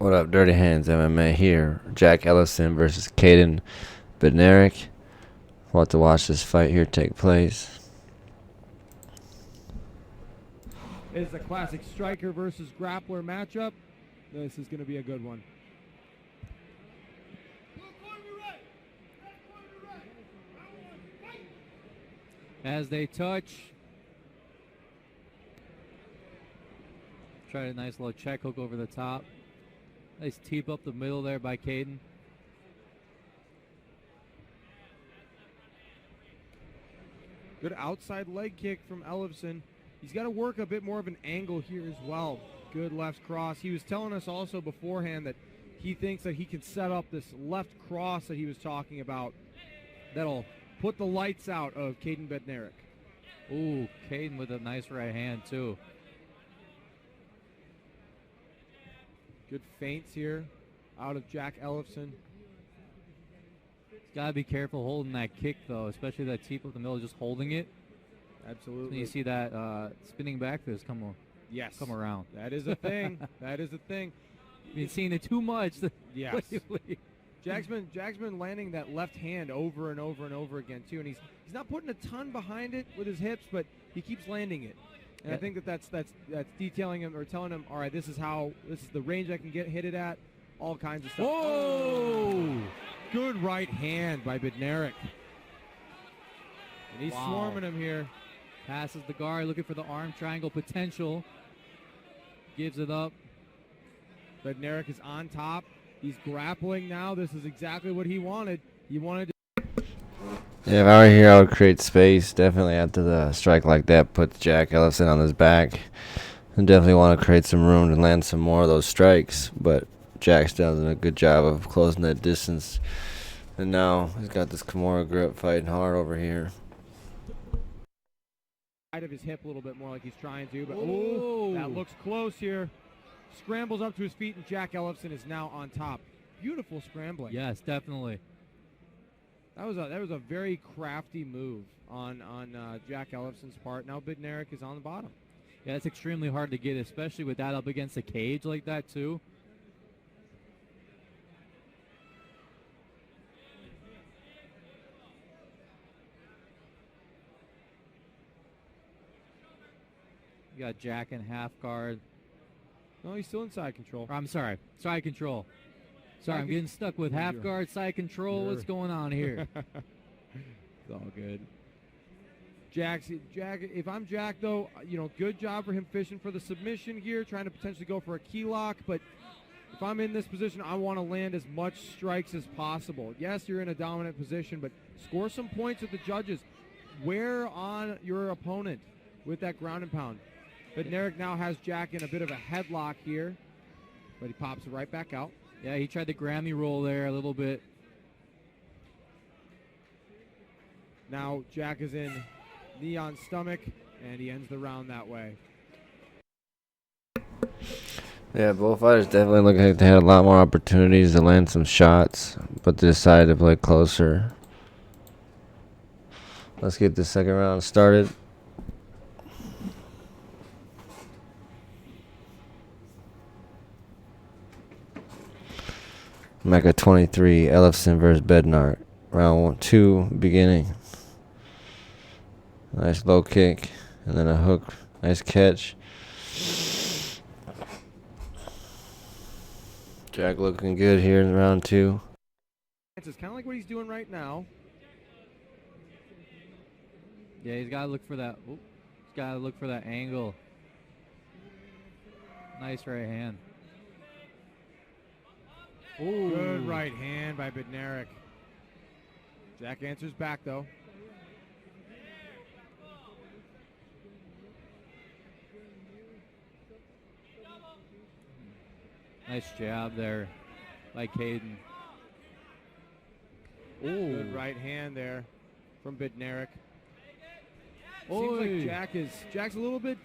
What up, Dirty Hands MMA here. Jack Ellefson versus Caden Bednarek. We'll have to watch this fight here take place. It's a classic striker versus grappler matchup. This is going to be a good one. As they touch. Tried a nice little check hook over the top. Nice teep up the middle there by Caden. Good outside leg kick from Ellefson. He's got to work a bit more of an angle here as well. Good left cross. He was telling us also beforehand that he thinks that he can set up this left cross that he was talking about that'll put the lights out of Caden Bednarek. Ooh, Caden with a nice right hand too. Good feints here out of Jack Ellefson. Got to be careful holding that kick though, especially that teep up the middle, just holding it. Absolutely. And you see that spinning back fist come around. That is a thing. That is a thing. You've seen it too much. Yes. Jack's been landing that left hand over and over and over again too, and he's not putting a ton behind it with his hips, but he keeps landing it. And I think that's detailing him or telling him, all right, this is the range I can hit it at, all kinds of stuff. Oh! Good right hand by Bednarek. And he's swarming him here. Passes the guard, looking for the arm triangle potential. Gives it up. Bednarek is on top. He's grappling now. This is exactly what he wanted. He wanted to. Yeah, if I were here, I would create space. Definitely after the strike like that, put Jack Ellefson on his back. And definitely want to create some room to land some more of those strikes. But Jack's done a good job of closing that distance. And now he's got this Kimura grip fighting hard over here. Side of his hip a little bit more like he's trying to. But ooh, that looks close here. Scrambles up to his feet, and Jack Ellefson is now on top. Beautiful scrambling. Yes, definitely. That was a very crafty move on Jack Ellefson's part. Now Bednarek is on the bottom. Yeah, it's extremely hard to get, especially with that up against a cage like that too. You got Jack in half guard. No, he's still in side control. I'm sorry, side control. Sorry, I'm getting stuck with half guard, side control. What's going on here? It's all good. Jack, if I'm Jack, though, good job for him fishing for the submission here, trying to potentially go for a key lock. But if I'm in this position, I want to land as much strikes as possible. Yes, you're in a dominant position, but score some points with the judges. Wear on your opponent with that ground and pound. Bednarek now has Jack in a bit of a headlock here, but he pops it right back out. Yeah, he tried the Grammy roll there a little bit. Now Jack is in knee on stomach, and he ends the round that way. Yeah, both fighters definitely look like they had a lot more opportunities to land some shots, but they decided to play closer. Let's get the second round started. Mecca 23, Ellefson versus Bednarek. Round 2 beginning. Nice low kick, and then a hook. Nice catch. Jack looking good here in round 2. It's kind of like what he's doing right now. Yeah, he's got to look for that. He's got to look for that angle. Nice right hand. Ooh. Good right hand by Bednarek. Jack answers back, though. Nice jab there by Caden. Ooh. Good right hand there from Bednarek. Seems like Jack's a little bit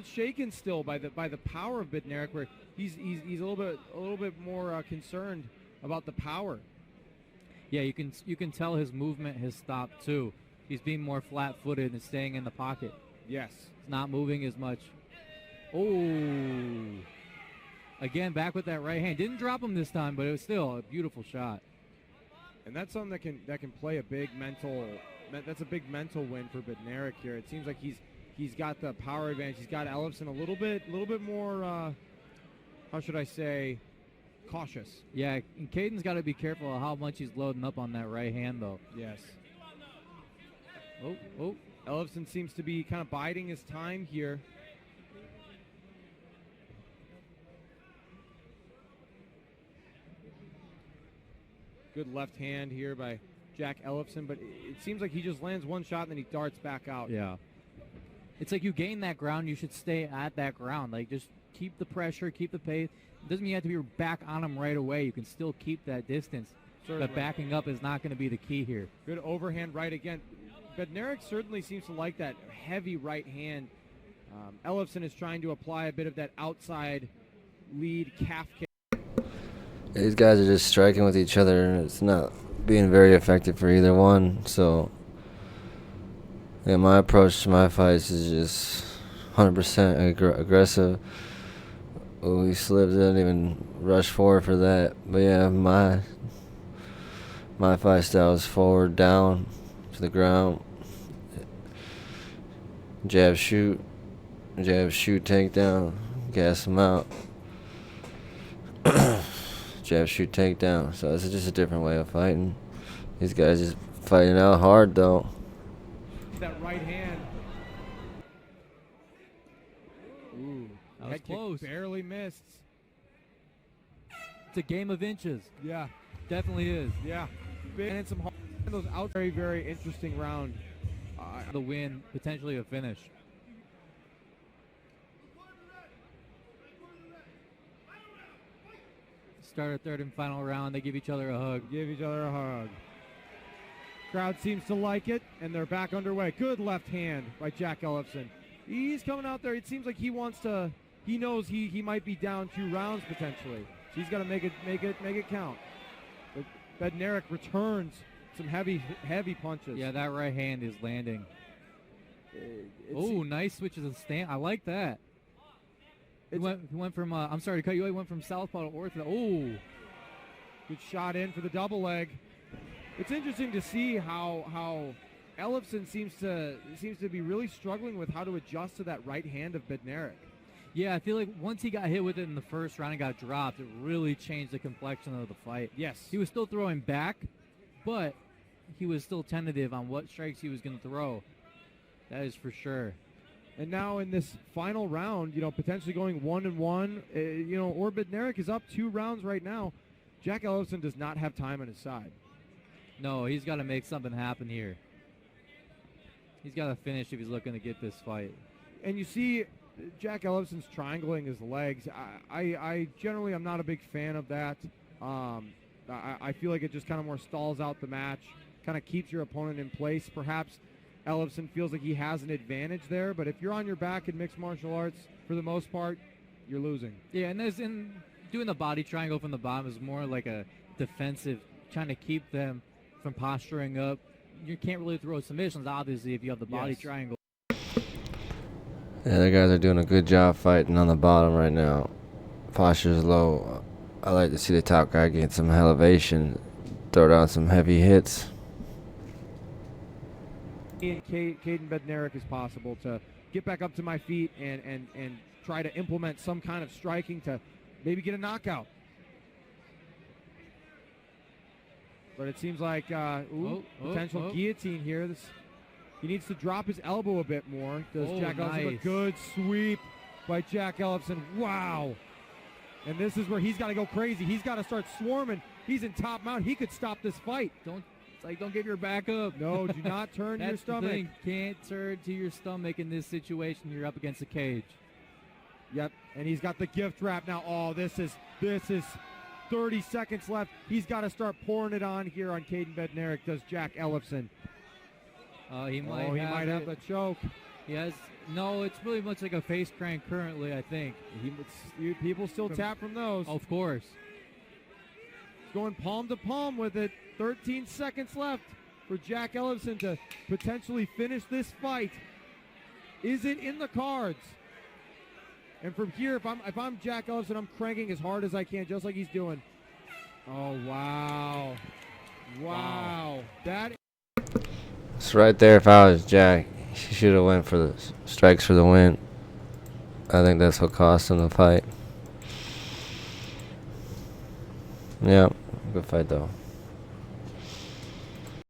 shaken still by the power of Bednarek, where he's a little bit more concerned about the power. Yeah, you can tell his movement has stopped too. He's being more flat-footed and staying in the pocket. Yes. He's not moving as much. Oh. Again, back with that right hand. Didn't drop him this time, but it was still a beautiful shot. And that's something that can play a big mental. That's a big mental win for Bednarek here. It seems like he's got the power advantage. He's got Ellefson a little bit more. How should I say? Cautious. Yeah, and Caden's got to be careful of how much he's loading up on that right hand, though. Yes. Oh. Ellefson seems to be kind of biding his time here. Good left hand here by Jack Ellefson, but it seems like he just lands one shot and then he darts back out. Yeah. It's like you gain that ground, you should stay at that ground. Like, just keep the pressure, keep the pace. It doesn't mean you have to be back on him right away. You can still keep that distance. Certainly. But backing up is not going to be the key here. Good overhand right again. Bednarek certainly seems to like that heavy right hand. Ellefson is trying to apply a bit of that outside lead calf kick. These guys are just striking with each other, and it's not being very effective for either one. So, yeah, my approach to my fights is just 100% aggressive. Oh, he slipped, didn't even rush forward for that. But yeah, my fight style is forward, down, to the ground. Jab, shoot, takedown, gas him out. Jab, shoot, takedown. So this is just a different way of fighting. These guys just fighting out hard, though. That right hand. Ooh, that was close. Barely missed. It's a game of inches. Yeah, Definitely is. yeah. Big and some hard. Those out. Very, very interesting round. The win, potentially a finish. Start a third and final round. They give each other a hug. Give each other a hug. Crowd seems to like it, and they're back underway. Good left hand by Jack Ellefson. He's coming out there. It seems like he wants to. He knows he might be down 2 rounds potentially. So he's got to make it count. But Bednarek returns some heavy punches. Yeah, that right hand is landing. Oh, nice switches of stand. I like that. He went from. I'm sorry to cut you. He went from southpaw to orthodox. Oh, good shot in for the double leg. It's interesting to see how Ellefson seems to be really struggling with how to adjust to that right hand of Bednarek. Yeah, I feel like once he got hit with it in the first round and got dropped, it really changed the complexion of the fight. Yes. He was still throwing back, but he was still tentative on what strikes he was going to throw. That is for sure. And now in this final round, potentially going 1-1, or Bednarek is up 2 rounds right now. Jack Ellefson does not have time on his side. No, he's got to make something happen here. He's got to finish if he's looking to get this fight. And you see Jack Ellefson's triangling his legs. I generally am not a big fan of that. I feel like it just kind of more stalls out the match, kind of keeps your opponent in place. Perhaps Ellefson feels like he has an advantage there, but if you're on your back in mixed martial arts, for the most part, you're losing. Yeah, and doing the body triangle from the bottom is more like a defensive, trying to keep them from posturing up. You can't really throw submissions, obviously, if you have the body triangle. Yeah, the guys are doing a good job fighting on the bottom right now. Posture's low. I like to see the top guy get some elevation, throw down some heavy hits. Caden Bednarek is possible to get back up to my feet and try to implement some kind of striking to maybe get a knockout. But it seems like potential guillotine here. He needs to drop his elbow a bit more. Does Jack Ellefson? A good sweep by Jack Ellefson. Wow. And this is where he's got to go crazy. He's got to start swarming. He's in top mount. He could stop this fight. Don't give your back up. No, do not turn your stomach. The thing. Can't turn to your stomach in this situation. You're up against a cage. Yep, and he's got the gift wrap now. Oh, this is 30 seconds left. He's got to start pouring it on here on Caden Bednarek. Does Jack Ellefson? He might have the choke. Yes. No, it's really much like a face crank currently, I think. People still tap from those. Of course. He's going palm to palm with it. 13 seconds left for Jack Ellefson to potentially finish this fight. Is it in the cards? And from here, if I'm Jack Ellefson, I'm cranking as hard as I can, just like he's doing. Oh, wow. Wow. That. It's right there. If I was Jack, he should have went for the strikes for the win. I think that's what cost him the fight. Yeah, good fight though.